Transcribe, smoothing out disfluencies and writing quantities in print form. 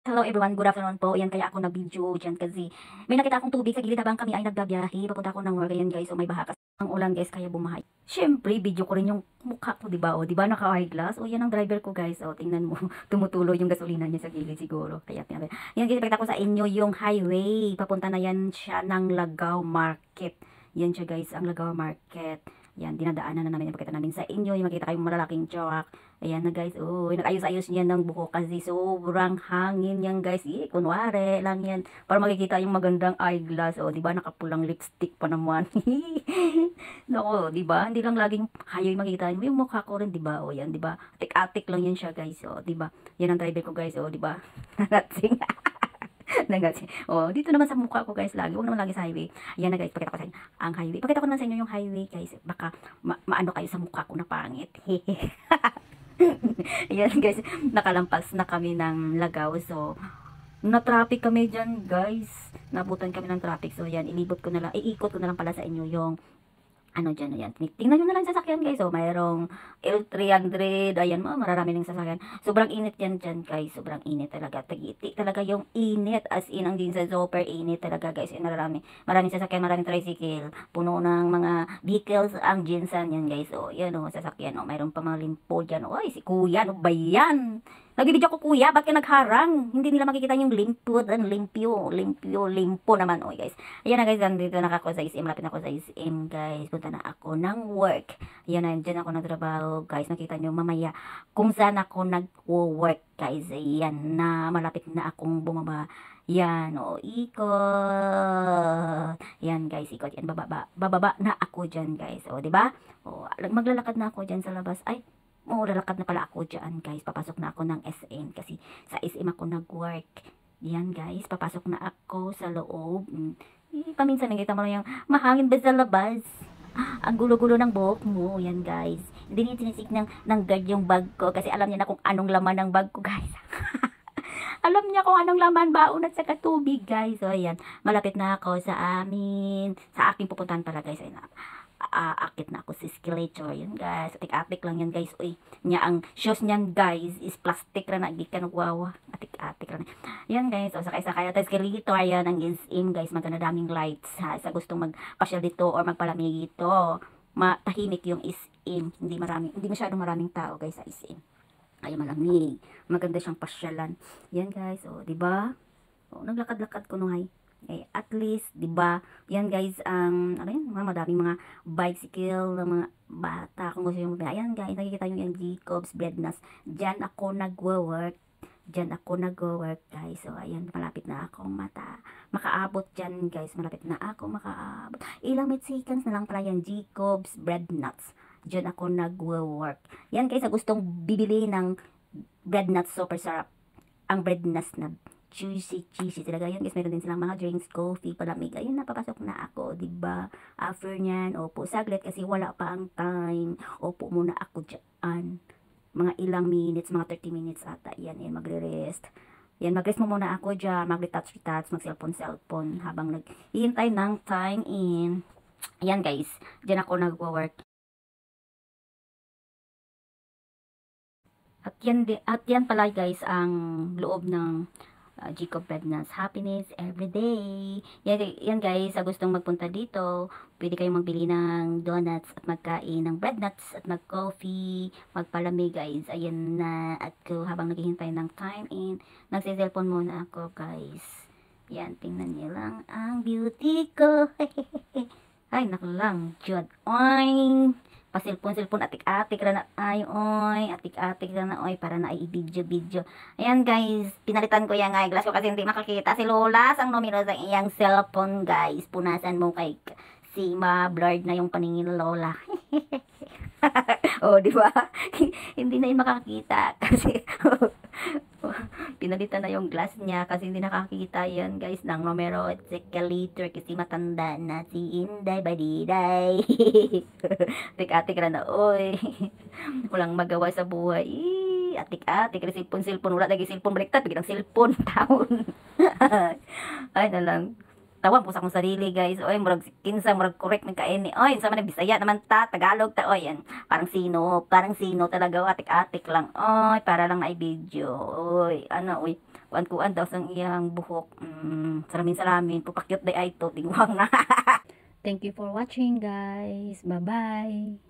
Hello everyone, good afternoon po. Ayan, kaya ako nag-video dyan kasi may nakita akong tubig sa gilid habang kami ay nagbabiyahe. Papunta ako ng work. Ayan guys, so may baha kasi ang ulan guys, kaya bumahay. Siyempre, video ko rin yung mukha ko, di ba? O, di ba naka-eye glass? O, yan ang driver ko guys. O, tingnan mo, tumutuloy yung gasolina niya sa gilid siguro. Kaya, yan guys, ipakita ko sa inyo yung highway. Papunta na yan siya ng Lagaw Market. Yan siya guys, ang Lagaw Market. Yan, dinadaanan na namin. Ipakita namin sa inyo. Yung makita kayong malalaking truck. Ayan na guys, oh, nag-ayos-ayos niya ng buko kasi sobrang hangin yan guys. Kunwari lang yan. Para makikita yung magandang eyeglass. O, di ba nakapulang lipstick pa naman. Nako, di ba? Hindi lang laging hayo yung makikita. Yung mukha ko rin, di ba? O, yan, di ba? Atik-atik lang yan siya guys. O, di ba? Yan ang driver ko guys. O, di ba? Nangatsing. Nangatsing. O, dito naman sa mukha ko guys lagi. Huwag naman lagi sa highway. Ayan na guys, pakita ko sa inyo ang highway. Pakita ko naman sa inyo yung highway guys. Baka maano kayo sa mukha ko na pangit. Ayan guys, nakalampas na kami ng Lagaw. So, na-traffic kami dyan guys. Nabutan kami ng traffic. So, yan, iikot ko na lang pala sa inyo yung ano dyan, ayan. Tingnan nyo na lang sa sasakyan guys. So, mayroong L300. Ayan mo, mararami ng sasakyan. Sobrang init yan dyan guys. Sobrang init talaga. Tagiti talaga yung init. As in, ang ginsa super init talaga guys. Yan, maraming sasakyan, maraming tricycle. Puno ng mga vehicles ang ginsan yan guys. O, yan o, sasakyan o. Mayroon pa mga limpo dyan. O, ay, si kuya, ano ba yan? Nagbibidyo ko kuya, bakit nagharang? Hindi nila makikita yung limpo, limpo naman. O guys. Ayan na guys, nandito na ako sa SM. Lapit na ako sa SM guys. Punta na ako ng work. Ayan na, dyan ako nagtrabaho guys. Nakita nyo mamaya kung saan ako nag-work guys. Ayan na, malapit na akong bumaba. Yan, o, ikot. Yan guys, ikot. Yan, bababa na ako dyan guys. O, diba? O, maglalakad na ako dyan sa labas. Ay, lalakad na pala ako dyan guys. Papasok na ako ng SM kasi sa SM ako nag-work. Yan guys, papasok na ako sa loob. Paminsan nakita mo na yung mahangin ba sa labas? Ang gulo-gulo ng buhok mo. Yan guys. Hindi niya tinisik ng guard yung bag ko kasi alam niya na kung anong laman ng bag ko guys. Alam niya kung anong laman, baon at saka tubig guys. So ayan, malapit na ako sa aking pupuntahan pala guys. Ayan, akit na ako sa escalator. Yan guys, atik-atik lang yan guys. Uy, ang shoes niyan guys is plastic ra na gikan, wow. Atik-atik ra na. Yan guys, so sakay-sakay at escalator. Ayan ang SM guys, maganda daming lights ha. Sa gustong magpasyal dito or magpalamig dito, matahimik yung SM. Hindi masyadong maraming tao guys sa SM. Ay malamig. Maganda siyang pasyalan. Yan guys, oh, 'di ba? Oh, naglakad-lakad ko nung eh, at least, 'di ba? Yan guys, ano yan, madaming mga bicycle ng mga bata kung gusto yung ayan guys, nakikita niyo yung Jacobs Breadnas. Diyan ako nagwo-work. Diyan ako nagwo-work guys. So ayan, malapit na ako makaabot diyan guys. Malapit na ako makaabot. Ilang seconds na lang pala yan, Jacobs Breadnuts. Diyan ako nagwo-work. Yan guys, gustong bibili ng bread nuts, super sarap. Ang bread nuts na juicy talaga. Yan guys, meron din silang mga drinks, coffee, palamig. Ayun, napapasok na ako, 'di ba? After nyan, opo, saglit kasi wala pa ang time. Opo muna ako diyan. Mga ilang minutes, mga 30 minutes ata. Yan, magre-rest. Yan, mag-rest mo muna ako dyan. Mag-retouch, mag-cellphone habang naghihintay ng time in. Yan guys, dyan ako nagwo-work. At yan pala guys ang loob ng Jacob Bednar's Happiness Everyday. Yan guys, sa gustong magpunta dito, pwede kayong magbili ng donuts at magkain ng bread nuts at mag-coffee, magpalamig guys. Ayan na ako habang naghihintay ng time in. Nagsiselfon muna ako guys. Yan, tingnan niyo lang ang beauty ko. Ay, naklang, Jud. Oing! Pasilpon-silpon, atik-atik ra na ay, oy, atik-atik ra na, oy, para na ay i-video-video. Ayan guys, pinalitan ko yung eyeglass ko kasi hindi makakita si Lola sang numero sa iyang cellphone guys. Punasan mo kay si blurred na yung paningin Lola. Oh, di ba? Hindi na yun makakita kasi pinalitan na yung glass niya kasi hindi nakakita yan guys ng numero at escalator kasi matanda na si Inday Badiday. Atik-atik ra na, oy. Walang magawa sa buhay. Atik-atik, silpon-silpon, wala lagi silpon, baliktad, biglang silpon, taon. Ay na lang. Tawag po sa akong sarili guys. Oy, murag kinsa murag correct man kaini. Oy, sa man Bisaya naman ta, Tagalog ta. Oy, yan. Parang sino talaga, atik-atik lang. Oy, para lang na i-video. Oy, ano, oy. kuan-kuan daw sang iyang buhok. Salamin pupakyut day ay to tingwang na. Thank you for watching guys. Bye bye.